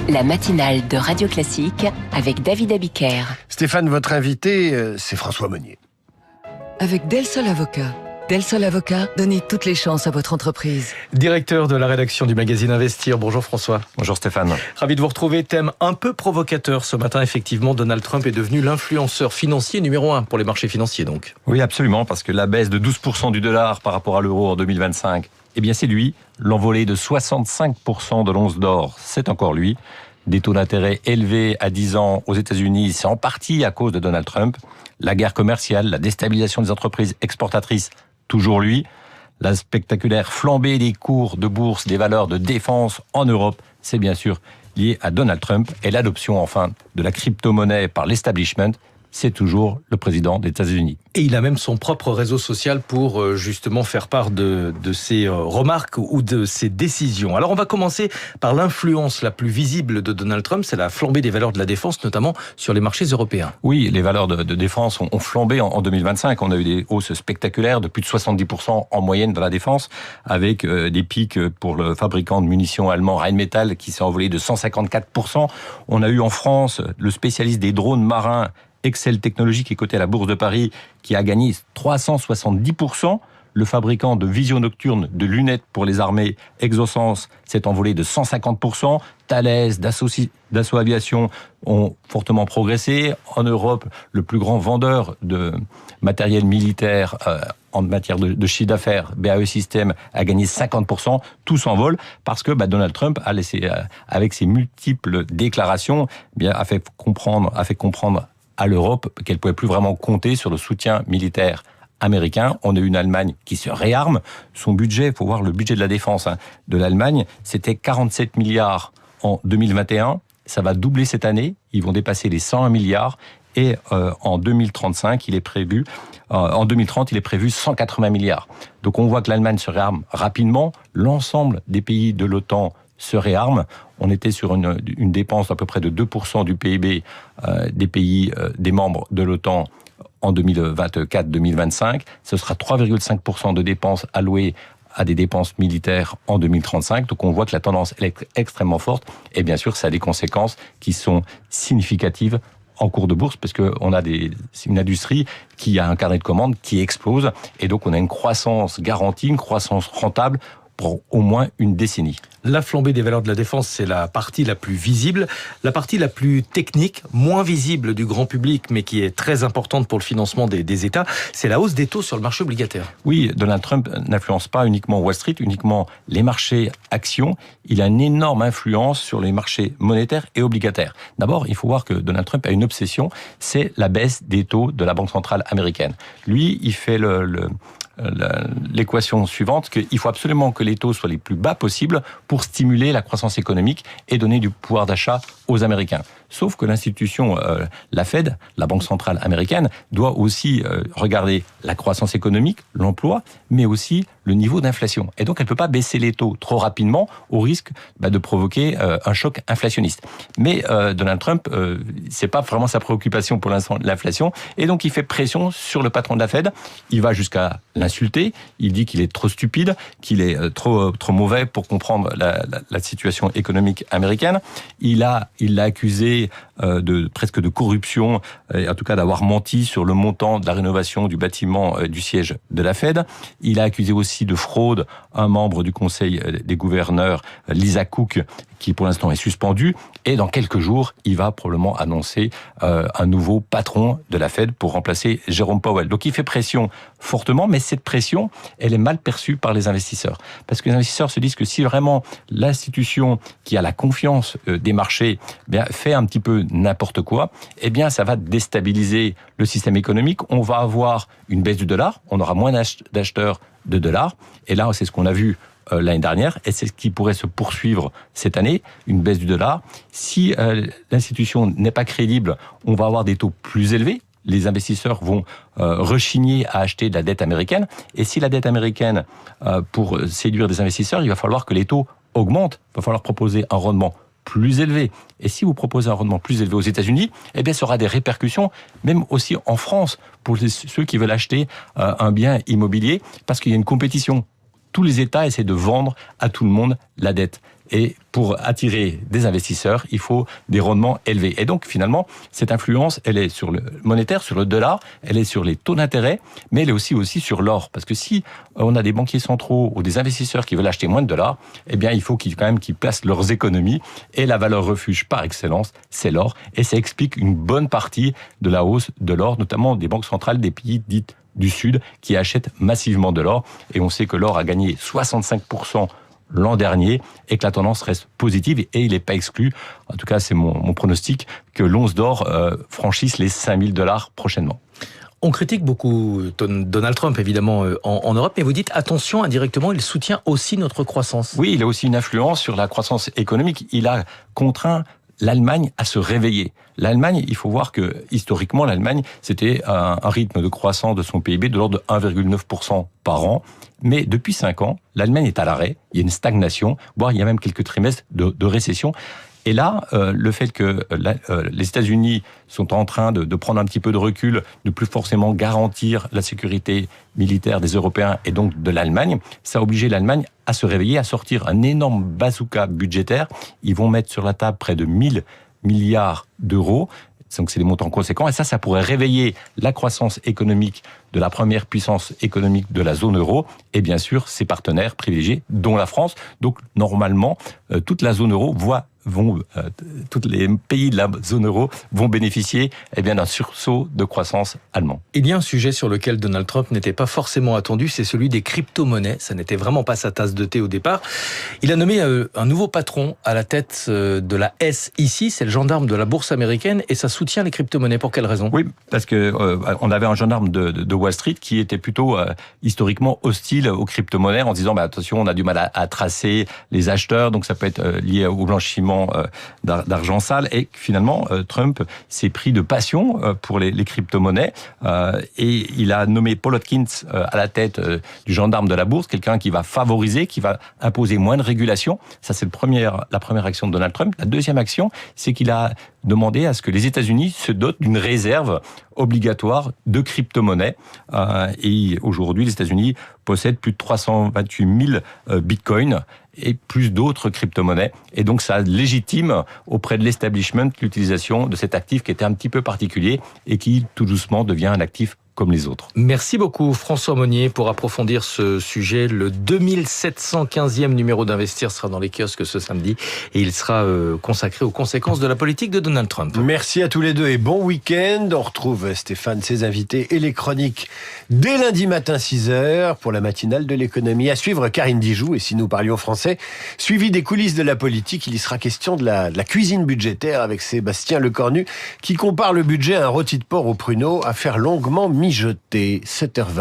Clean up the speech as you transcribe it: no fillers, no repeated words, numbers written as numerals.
La matinale de Radio Classique avec David Abiker. Stéphane, votre invité, c'est François Meunier. Avec Del Sol Avocat. Del Sol Avocat, donnez toutes les chances à votre entreprise. Directeur de la rédaction du magazine Investir. Bonjour François. Bonjour Stéphane. Ravi de vous retrouver. Thème un peu provocateur ce matin. Effectivement, Donald Trump est devenu l'influenceur financier numéro 1 pour les marchés financiers donc. Oui, absolument, parce que la baisse de 12% du dollar par rapport à l'euro en 2025, eh bien c'est lui. L'envolée de 65% de l'once d'or, c'est encore lui. Des taux d'intérêt élevés à 10 ans aux États-Unis, c'est en partie à cause de Donald Trump. La guerre commerciale, la déstabilisation des entreprises exportatrices, toujours lui. La spectaculaire flambée des cours de bourse des valeurs de défense en Europe, c'est bien sûr lié à Donald Trump. Et l'adoption, enfin, de la crypto-monnaie par l'establishment, c'est toujours le président des États-Unis. Et il a même son propre réseau social pour justement faire part de ses remarques ou de ses décisions. Alors on va commencer par l'influence la plus visible de Donald Trump, c'est la flambée des valeurs de la défense, notamment sur les marchés européens. Oui, les valeurs de défense ont flambé en 2025. On a eu des hausses spectaculaires de plus de 70% en moyenne dans la défense, avec des pics pour le fabricant de munitions allemand Rheinmetall qui s'est envolé de 154%. On a eu en France le spécialiste des drones marins Excel Technologies, qui est coté à la Bourse de Paris, qui a gagné 370%. Le fabricant de vision nocturne de lunettes pour les armées Exosens s'est envolé de 150%. Thales, Dassault Aviation ont fortement progressé. En Europe, le plus grand vendeur de matériel militaire en matière de chiffre d'affaires, BAE Systems, a gagné 50%. Tout s'envole parce que Donald Trump a laissé, avec ses multiples déclarations, a fait comprendre à l'Europe qu'elle ne pouvait plus vraiment compter sur le soutien militaire américain. On a une Allemagne qui se réarme. Son budget, il faut voir le budget de la défense de l'Allemagne, c'était 47 milliards en 2021. Ça va doubler cette année. Ils vont dépasser les 101 milliards. Et en 2035, en 2030, il est prévu 180 milliards. Donc on voit que l'Allemagne se réarme rapidement. L'ensemble des pays de l'OTAN se réarment. On était sur une dépense d'à peu près de 2% du PIB des pays, des membres de l'OTAN en 2024-2025. Ce sera 3,5% de dépenses allouées à des dépenses militaires en 2035. Donc on voit que la tendance est extrêmement forte. Et bien sûr, ça a des conséquences qui sont significatives en cours de bourse, parce qu'on a une industrie qui a un carnet de commandes qui explose. Et donc on a une croissance garantie, une croissance rentable pour au moins une décennie. La flambée des valeurs de la défense, c'est la partie la plus visible. La partie la plus technique, moins visible du grand public, mais qui est très importante pour le financement des États, c'est la hausse des taux sur le marché obligataire. Oui, Donald Trump n'influence pas uniquement Wall Street, uniquement les marchés actions. Il a une énorme influence sur les marchés monétaires et obligataires. D'abord, il faut voir que Donald Trump a une obsession, c'est la baisse des taux de la Banque centrale américaine. Lui, il fait l'équation suivante, qu'il faut absolument que les taux soient les plus bas possibles pour stimuler la croissance économique et donner du pouvoir d'achat aux Américains. Sauf que l'institution, la Fed, la Banque centrale américaine, doit aussi regarder la croissance économique, l'emploi, mais aussi le niveau d'inflation. Et donc, elle ne peut pas baisser les taux trop rapidement au risque de provoquer un choc inflationniste. Mais Donald Trump, c'est pas vraiment sa préoccupation pour l'instant, l'inflation. Et donc, il fait pression sur le patron de la Fed. Il va jusqu'à l'insulter. Il dit qu'il est trop stupide, qu'il est trop mauvais pour comprendre la situation économique américaine. Il l'a accusé presque de corruption, en tout cas d'avoir menti sur le montant de la rénovation du bâtiment du siège de la Fed. Il a accusé aussi de fraude un membre du Conseil des gouverneurs, Lisa Cook, qui pour l'instant est suspendu. Et dans quelques jours, il va probablement annoncer un nouveau patron de la Fed pour remplacer Jérôme Powell. Donc il fait pression fortement, mais cette pression, elle est mal perçue par les investisseurs. Parce que les investisseurs se disent que si vraiment l'institution qui a la confiance des marchés fait un petit peu n'importe quoi, eh bien ça va déstabiliser le système économique. On va avoir une baisse du dollar, on aura moins d'acheteurs de dollars. Et là, c'est ce qu'on a vu l'année dernière, et c'est ce qui pourrait se poursuivre cette année, une baisse du dollar. Si l'institution n'est pas crédible, on va avoir des taux plus élevés. Les investisseurs vont rechigner à acheter de la dette américaine. Et si la dette américaine, pour séduire des investisseurs, il va falloir que les taux augmentent. Il va falloir proposer un rendement plus élevé. Et si vous proposez un rendement plus élevé aux États-Unis, eh bien, ça aura des répercussions, même aussi en France, pour ceux qui veulent acheter un bien immobilier, parce qu'il y a une compétition. Tous les États essaient de vendre à tout le monde la dette. Et pour attirer des investisseurs, il faut des rendements élevés. Et donc, finalement, cette influence, elle est sur le monétaire, sur le dollar, elle est sur les taux d'intérêt, mais elle est aussi sur l'or. Parce que si on a des banquiers centraux ou des investisseurs qui veulent acheter moins de dollars, eh bien, il faut qu'ils placent leurs économies. Et la valeur refuge par excellence, c'est l'or. Et ça explique une bonne partie de la hausse de l'or, notamment des banques centrales des pays dits du Sud, qui achètent massivement de l'or. Et on sait que l'or a gagné 65% l'an dernier et que la tendance reste positive et il n'est pas exclu, en tout cas c'est mon pronostic, que l'once d'or franchisse les $5 000 prochainement. On critique beaucoup Donald Trump, évidemment, en Europe, mais vous dites, attention, indirectement, il soutient aussi notre croissance. Oui, il a aussi une influence sur la croissance économique. Il a contraint l'Allemagne à se réveiller. L'Allemagne, il faut voir que, historiquement, l'Allemagne, c'était un rythme de croissance de son PIB de l'ordre de 1,9% par an. Mais depuis 5 ans, l'Allemagne est à l'arrêt. Il y a une stagnation, voire il y a même quelques trimestres de récession. Et là, le fait que les États-Unis sont en train de prendre un petit peu de recul, de plus forcément garantir la sécurité militaire des Européens et donc de l'Allemagne, ça a obligé l'Allemagne à se réveiller, à sortir un énorme bazooka budgétaire. Ils vont mettre sur la table près de 1 000 milliards d'euros. Donc c'est des montants conséquents. Et ça pourrait réveiller la croissance économique de la première puissance économique de la zone euro et bien sûr ses partenaires privilégiés, dont la France. Donc normalement, toute la zone euro tous les pays de la zone euro vont bénéficier d'un sursaut de croissance allemand. Il y a un sujet sur lequel Donald Trump n'était pas forcément attendu, c'est celui des crypto-monnaies. Ça n'était vraiment pas sa tasse de thé au départ. Il a nommé un nouveau patron à la tête de la SEC, c'est le gendarme de la bourse américaine, et ça soutient les crypto-monnaies. Pour quelle raison ? Oui, parce que on avait un gendarme de Wall Street qui était plutôt historiquement hostile aux crypto-monnaies en disant attention, on a du mal à tracer les acheteurs, donc ça peut être lié au blanchiment d'argent sale. Et finalement, Trump s'est pris de passion pour les crypto-monnaies et il a nommé Paul Hopkins à la tête du gendarme de la bourse, quelqu'un qui va favoriser, qui va imposer moins de régulation. Ça, c'est la première action de Donald Trump. La deuxième action, c'est qu'il a demandé à ce que les États-Unis se dotent d'une réserve obligatoire de crypto-monnaies. Et aujourd'hui, les États-Unis possèdent plus de 328 000 bitcoins et plus d'autres crypto-monnaies. Et donc, ça légitime auprès de l'establishment l'utilisation de cet actif qui était un petit peu particulier et qui, tout doucement, devient un actif comme les autres. Merci beaucoup François Monnier pour approfondir ce sujet. Le 2715e numéro d'Investir sera dans les kiosques ce samedi et il sera consacré aux conséquences de la politique de Donald Trump. Merci à tous les deux et bon week-end. On retrouve Stéphane, ses invités et les chroniques dès lundi matin 6h pour la matinale de l'économie. À suivre Karine Dijoux et si nous parlions français, suivi des coulisses de la politique, il y sera question de la cuisine budgétaire avec Sébastien Lecornu qui compare le budget à un rôti de porc au pruneau à faire longuement mijoter. 7h20.